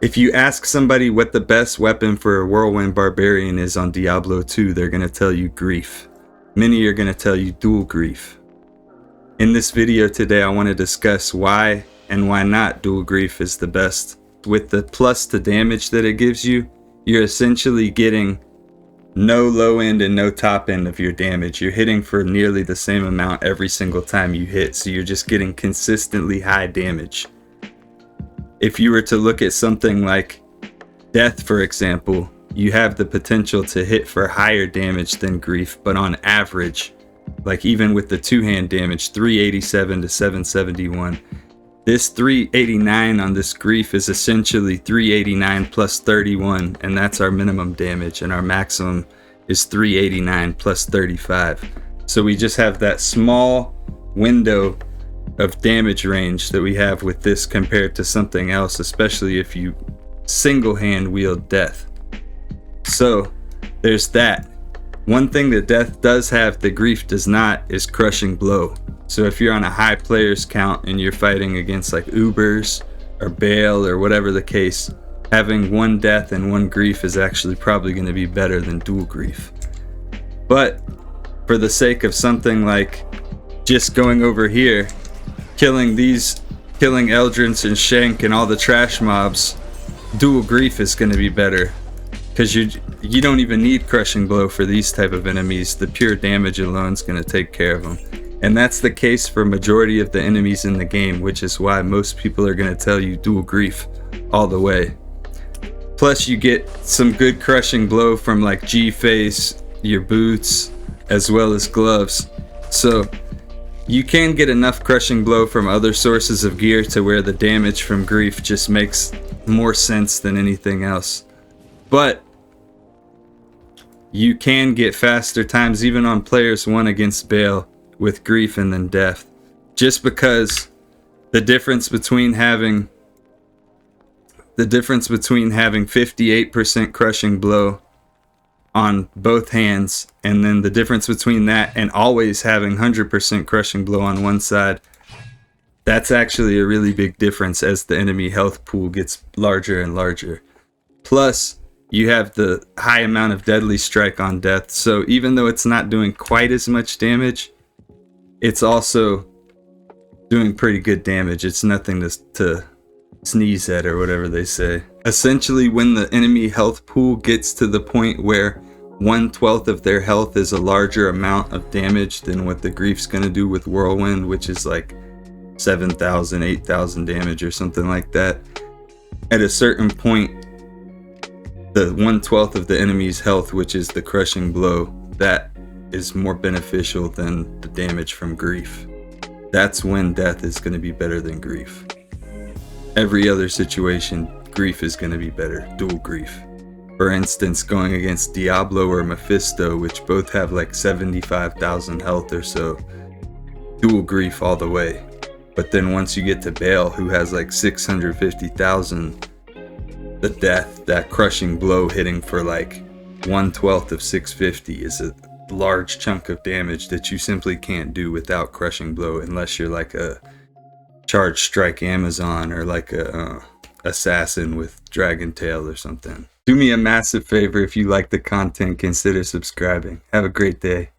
If you ask somebody what the best weapon for a whirlwind barbarian is on Diablo 2, they're going to tell you grief. Many are going to tell you dual grief. In this video today, I want to discuss why and why not dual grief is the best. With the plus to damage that it gives you, you're essentially getting no low end and no top end of your damage. You're hitting for nearly the same amount every single time you hit, so you're just getting consistently high damage. If you were to look at something like death, for example, you have the potential to hit for higher damage than grief, but on average, like even with the two-hand damage, 387 to 771, this 389 on this grief is essentially 389 plus 31, and that's our minimum damage, and our maximum is 389 plus 35. So we just have that small window of damage range that we have with this compared to something else, especially if you single hand wield death. So there's that. One thing that death does have that grief does not is crushing blow. So if you're on a high players count and you're fighting against like Ubers or Bale or whatever the case, having one death and one grief is actually probably going to be better than dual grief. But for the sake of something like just going over here, killing Eldrins and Shank and all the trash mobs, dual grief is going to be better, because you don't even need crushing blow for these type of enemies. The pure damage alone is going to take care of them, and that's the case for majority of the enemies in the game, which is why most people are going to tell you dual grief all the way. Plus you get some good crushing blow from like G-Face, your boots, as well as gloves. So you can get enough crushing blow from other sources of gear to where the damage from grief just makes more sense than anything else. But you can get faster times even on players 1 against Bale with grief and then death, just because the difference between having 58% crushing blow on both hands, and then the difference between that and always having 100% crushing blow on one side, that's actually a really big difference as the enemy health pool gets larger and larger. Plus you have the high amount of deadly strike on death, so even though it's not doing quite as much damage, it's also doing pretty good damage. It's nothing to sneeze at, or whatever they say. Essentially, when the enemy health pool gets to the point where 1/12 of their health is a larger amount of damage than what the grief's gonna do with whirlwind, which is like 7,000, 8,000 damage or something like that, at a certain point, the 1/12 of the enemy's health, which is the crushing blow, that is more beneficial than the damage from grief. That's when death is going to be better than grief. Every other situation, grief is going to be better, dual grief. For instance, going against Diablo or Mephisto, which both have like 75,000 health or so, dual grief all the way. But then once you get to Bale, who has like 650,000, the death, that crushing blow hitting for like 1/12 of 650 is a large chunk of damage that you simply can't do without crushing blow, unless you're like a charge strike Amazon or like a assassin with dragon tail or something. Do me a massive favor: if you like the content, consider subscribing. Have a great day.